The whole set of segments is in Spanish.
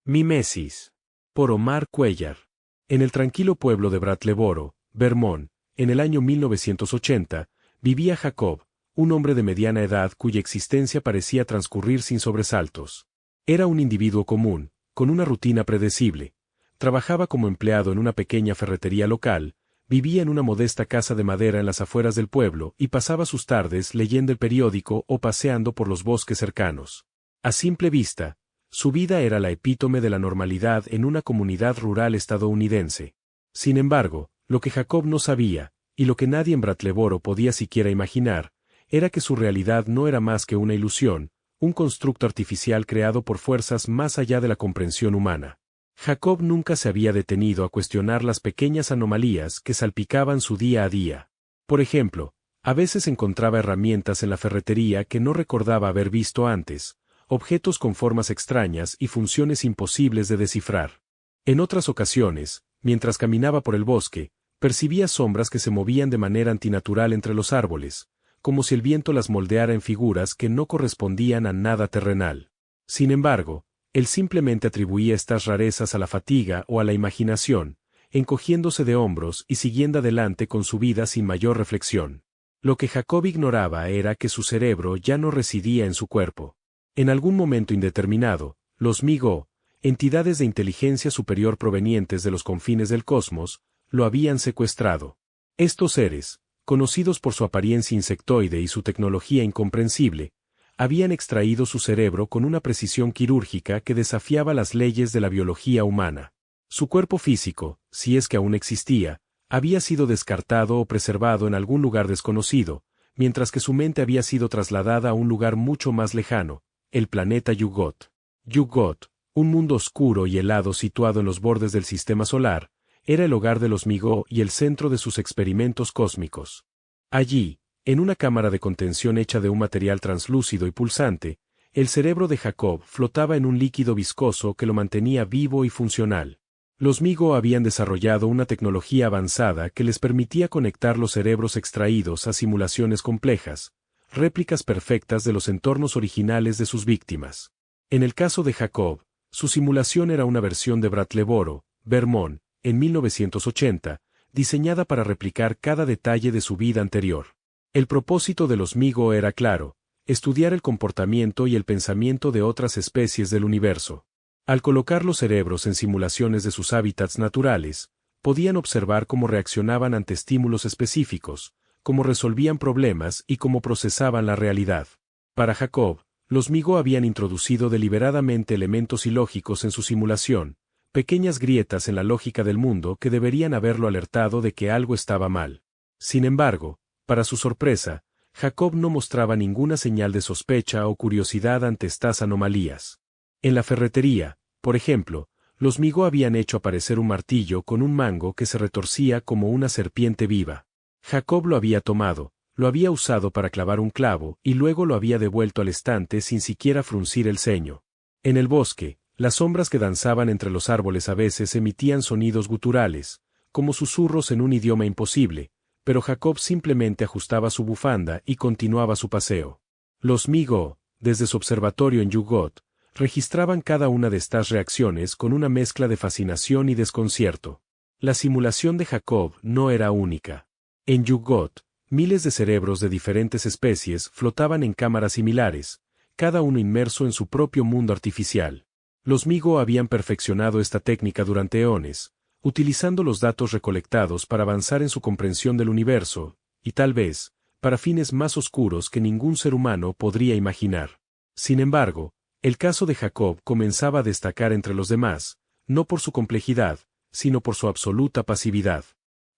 Mimesis. Por Omar Cuellar. En el tranquilo pueblo de Brattleboro, Vermont, en el año 1980, vivía Jacob, un hombre de mediana edad cuya existencia parecía transcurrir sin sobresaltos. Era un individuo común, con una rutina predecible. Trabajaba como empleado en una pequeña ferretería local, vivía en una modesta casa de madera en las afueras del pueblo y pasaba sus tardes leyendo el periódico o paseando por los bosques cercanos. A simple vista, su vida era la epítome de la normalidad en una comunidad rural estadounidense. Sin embargo, lo que Jacob no sabía, y lo que nadie en Brattleboro podía siquiera imaginar, era que su realidad no era más que una ilusión, un constructo artificial creado por fuerzas más allá de la comprensión humana. Jacob nunca se había detenido a cuestionar las pequeñas anomalías que salpicaban su día a día. Por ejemplo, a veces encontraba herramientas en la ferretería que no recordaba haber visto antes, objetos con formas extrañas y funciones imposibles de descifrar. En otras ocasiones, mientras caminaba por el bosque, percibía sombras que se movían de manera antinatural entre los árboles, como si el viento las moldeara en figuras que no correspondían a nada terrenal. Sin embargo, él simplemente atribuía estas rarezas a la fatiga o a la imaginación, encogiéndose de hombros y siguiendo adelante con su vida sin mayor reflexión. Lo que Jacob ignoraba era que su cerebro ya no residía en su cuerpo. En algún momento indeterminado, los Mi-Go, entidades de inteligencia superior provenientes de los confines del cosmos, lo habían secuestrado. Estos seres, conocidos por su apariencia insectoide y su tecnología incomprensible, habían extraído su cerebro con una precisión quirúrgica que desafiaba las leyes de la biología humana. Su cuerpo físico, si es que aún existía, había sido descartado o preservado en algún lugar desconocido, mientras que su mente había sido trasladada a un lugar mucho más lejano, el planeta Yugot. Yugot, un mundo oscuro y helado situado en los bordes del sistema solar, era el hogar de los Mi-Go y el centro de sus experimentos cósmicos. Allí, en una cámara de contención hecha de un material translúcido y pulsante, el cerebro de Jacob flotaba en un líquido viscoso que lo mantenía vivo y funcional. Los Mi-Go habían desarrollado una tecnología avanzada que les permitía conectar los cerebros extraídos a simulaciones complejas, réplicas perfectas de los entornos originales de sus víctimas. En el caso de Jacob, su simulación era una versión de Brattleboro, Vermont, en 1980, diseñada para replicar cada detalle de su vida anterior. El propósito de los Mi-Go era claro: estudiar el comportamiento y el pensamiento de otras especies del universo. Al colocar los cerebros en simulaciones de sus hábitats naturales, podían observar cómo reaccionaban ante estímulos específicos, cómo resolvían problemas y cómo procesaban la realidad. Para Jacob, los Mi-Go habían introducido deliberadamente elementos ilógicos en su simulación, pequeñas grietas en la lógica del mundo que deberían haberlo alertado de que algo estaba mal. Sin embargo, para su sorpresa, Jacob no mostraba ninguna señal de sospecha o curiosidad ante estas anomalías. En la ferretería, por ejemplo, los Mi-Go habían hecho aparecer un martillo con un mango que se retorcía como una serpiente viva. Jacob lo había tomado, lo había usado para clavar un clavo y luego lo había devuelto al estante sin siquiera fruncir el ceño. En el bosque, las sombras que danzaban entre los árboles a veces emitían sonidos guturales, como susurros en un idioma imposible, pero Jacob simplemente ajustaba su bufanda y continuaba su paseo. Los Mi-Go, desde su observatorio en Yugot, registraban cada una de estas reacciones con una mezcla de fascinación y desconcierto. La simulación de Jacob no era única. En Yugot, miles de cerebros de diferentes especies flotaban en cámaras similares, cada uno inmerso en su propio mundo artificial. Los Mi-Go habían perfeccionado esta técnica durante eones, utilizando los datos recolectados para avanzar en su comprensión del universo, y tal vez, para fines más oscuros que ningún ser humano podría imaginar. Sin embargo, el caso de Jacob comenzaba a destacar entre los demás, no por su complejidad, sino por su absoluta pasividad.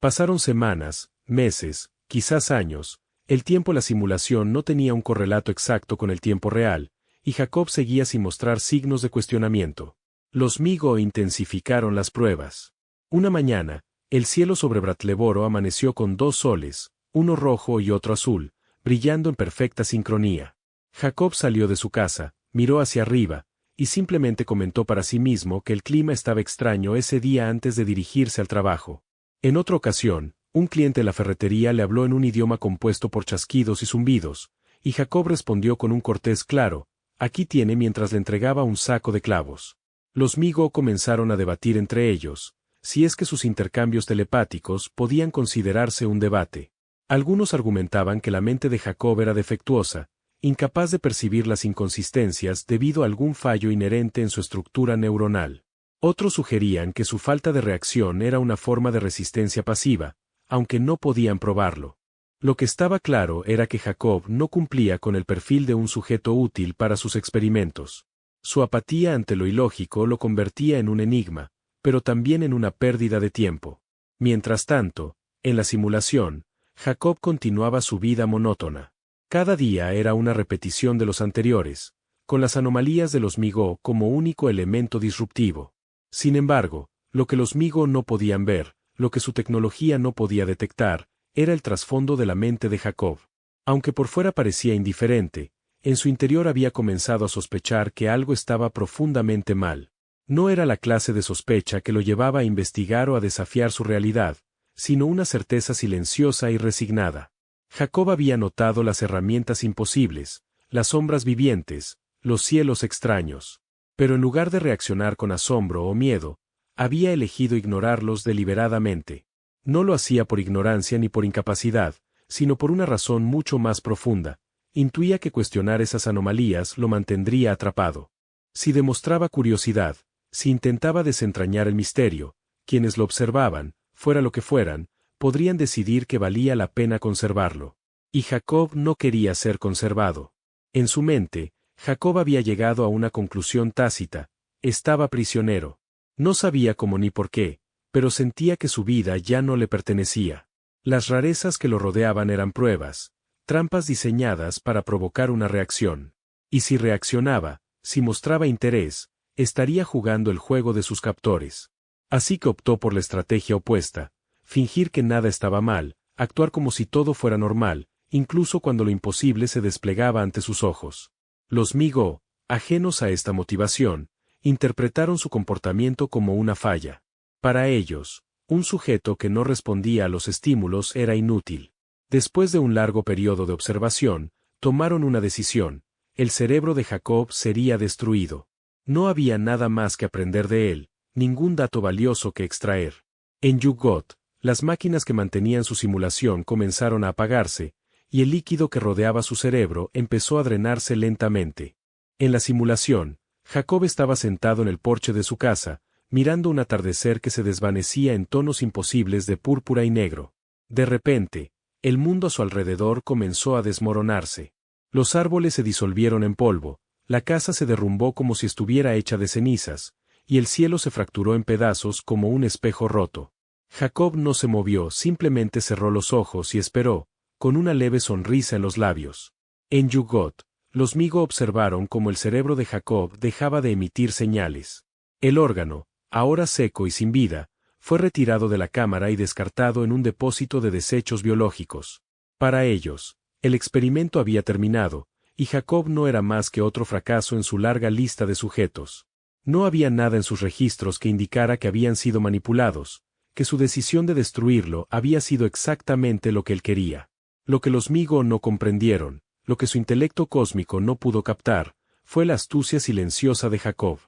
Pasaron semanas, meses, quizás años, el tiempo en la simulación no tenía un correlato exacto con el tiempo real, y Jacob seguía sin mostrar signos de cuestionamiento. Los Mi-Go intensificaron las pruebas. Una mañana, el cielo sobre Brattleboro amaneció con dos soles, uno rojo y otro azul, brillando en perfecta sincronía. Jacob salió de su casa, miró hacia arriba, y simplemente comentó para sí mismo que el clima estaba extraño ese día antes de dirigirse al trabajo. En otra ocasión, un cliente de la ferretería le habló en un idioma compuesto por chasquidos y zumbidos, y Jacob respondió con un cortés claro: aquí tiene, mientras le entregaba un saco de clavos. Los Migo comenzaron a debatir entre ellos, si es que sus intercambios telepáticos podían considerarse un debate. Algunos argumentaban que la mente de Jacob era defectuosa, incapaz de percibir las inconsistencias debido a algún fallo inherente en su estructura neuronal. Otros sugerían que su falta de reacción era una forma de resistencia pasiva, aunque no podían probarlo. Lo que estaba claro era que Jacob no cumplía con el perfil de un sujeto útil para sus experimentos. Su apatía ante lo ilógico lo convertía en un enigma, pero también en una pérdida de tiempo. Mientras tanto, en la simulación, Jacob continuaba su vida monótona. Cada día era una repetición de los anteriores, con las anomalías de los Migo como único elemento disruptivo. Sin embargo, lo que los Migo no podían ver, lo que su tecnología no podía detectar, era el trasfondo de la mente de Jacob. Aunque por fuera parecía indiferente, en su interior había comenzado a sospechar que algo estaba profundamente mal. No era la clase de sospecha que lo llevaba a investigar o a desafiar su realidad, sino una certeza silenciosa y resignada. Jacob había notado las herramientas imposibles, las sombras vivientes, los cielos extraños. Pero en lugar de reaccionar con asombro o miedo, había elegido ignorarlos deliberadamente. No lo hacía por ignorancia ni por incapacidad, sino por una razón mucho más profunda. Intuía que cuestionar esas anomalías lo mantendría atrapado. Si demostraba curiosidad, si intentaba desentrañar el misterio, quienes lo observaban, fuera lo que fueran, podrían decidir que valía la pena conservarlo. Y Jacob no quería ser conservado. En su mente, Jacob había llegado a una conclusión tácita: estaba prisionero. No sabía cómo ni por qué, pero sentía que su vida ya no le pertenecía. Las rarezas que lo rodeaban eran pruebas, trampas diseñadas para provocar una reacción. Y si reaccionaba, si mostraba interés, estaría jugando el juego de sus captores. Así que optó por la estrategia opuesta: fingir que nada estaba mal, actuar como si todo fuera normal, incluso cuando lo imposible se desplegaba ante sus ojos. Los Migo, ajenos a esta motivación, interpretaron su comportamiento como una falla. Para ellos, un sujeto que no respondía a los estímulos era inútil. Después de un largo periodo de observación, tomaron una decisión: el cerebro de Jacob sería destruido. No había nada más que aprender de él, ningún dato valioso que extraer. En Yugot, las máquinas que mantenían su simulación comenzaron a apagarse, y el líquido que rodeaba su cerebro empezó a drenarse lentamente. En la simulación, Jacob estaba sentado en el porche de su casa, mirando un atardecer que se desvanecía en tonos imposibles de púrpura y negro. De repente, el mundo a su alrededor comenzó a desmoronarse. Los árboles se disolvieron en polvo, la casa se derrumbó como si estuviera hecha de cenizas, y el cielo se fracturó en pedazos como un espejo roto. Jacob no se movió, simplemente cerró los ojos y esperó, con una leve sonrisa en los labios. En Yugot, los Migo observaron cómo el cerebro de Jacob dejaba de emitir señales. El órgano, ahora seco y sin vida, fue retirado de la cámara y descartado en un depósito de desechos biológicos. Para ellos, el experimento había terminado, y Jacob no era más que otro fracaso en su larga lista de sujetos. No había nada en sus registros que indicara que habían sido manipulados, que su decisión de destruirlo había sido exactamente lo que él quería. Lo que los Migo no comprendieron, lo que su intelecto cósmico no pudo captar, fue la astucia silenciosa de Jacob.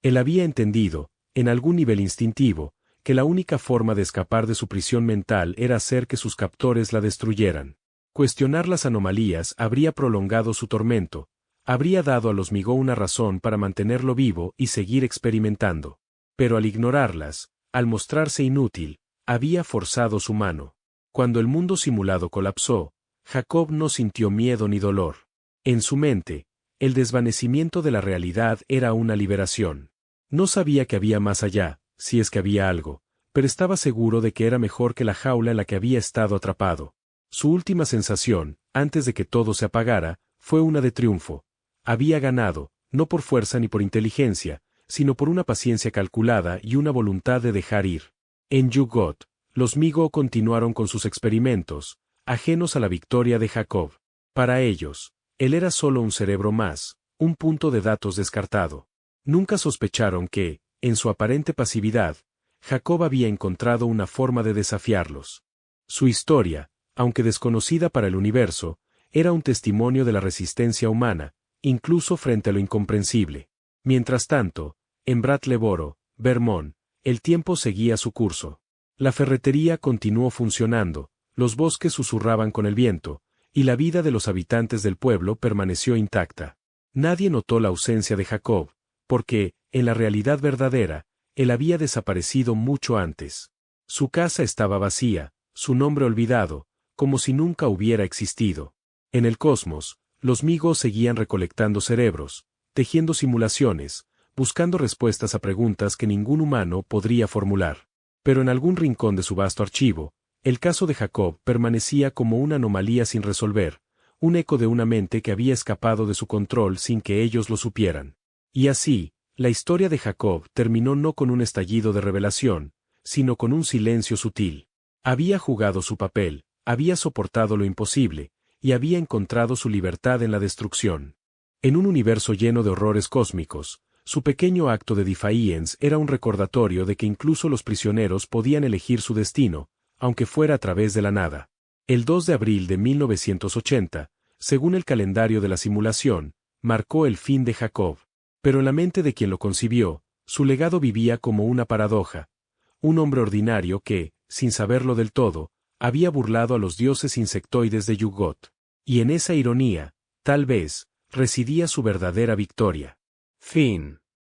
Él había entendido, en algún nivel instintivo, que la única forma de escapar de su prisión mental era hacer que sus captores la destruyeran. Cuestionar las anomalías habría prolongado su tormento, habría dado a los Migo una razón para mantenerlo vivo y seguir experimentando. Pero al ignorarlas, al mostrarse inútil, había forzado su mano. Cuando el mundo simulado colapsó, Jacob no sintió miedo ni dolor. En su mente, el desvanecimiento de la realidad era una liberación. No sabía que había más allá, si es que había algo, pero estaba seguro de que era mejor que la jaula en la que había estado atrapado. Su última sensación, antes de que todo se apagara, fue una de triunfo. Había ganado, no por fuerza ni por inteligencia, sino por una paciencia calculada y una voluntad de dejar ir. En Yugot, los Migo continuaron con sus experimentos, ajenos a la victoria de Jacob. Para ellos, él era solo un cerebro más, un punto de datos descartado. Nunca sospecharon que, en su aparente pasividad, Jacob había encontrado una forma de desafiarlos. Su historia, aunque desconocida para el universo, era un testimonio de la resistencia humana, incluso frente a lo incomprensible. Mientras tanto, En Brattleboro, Vermont, el tiempo seguía su curso. La ferretería continuó funcionando, los bosques susurraban con el viento, y la vida de los habitantes del pueblo permaneció intacta. Nadie notó la ausencia de Jacob, porque, en la realidad verdadera, él había desaparecido mucho antes. Su casa estaba vacía, su nombre olvidado, como si nunca hubiera existido. En el cosmos, los Migos seguían recolectando cerebros, tejiendo simulaciones, buscando respuestas a preguntas que ningún humano podría formular. Pero en algún rincón de su vasto archivo, el caso de Jacob permanecía como una anomalía sin resolver, un eco de una mente que había escapado de su control sin que ellos lo supieran. Y así, la historia de Jacob terminó no con un estallido de revelación, sino con un silencio sutil. Había jugado su papel, había soportado lo imposible, y había encontrado su libertad en la destrucción. En un universo lleno de horrores cósmicos, su pequeño acto de defiance era un recordatorio de que incluso los prisioneros podían elegir su destino, aunque fuera a través de la nada. El 2 de abril de 1980, según el calendario de la simulación, marcó el fin de Jacob. Pero en la mente de quien lo concibió, su legado vivía como una paradoja. Un hombre ordinario que, sin saberlo del todo, había burlado a los dioses insectoides de Yugot. Y en esa ironía, tal vez, residía su verdadera victoria. Fin.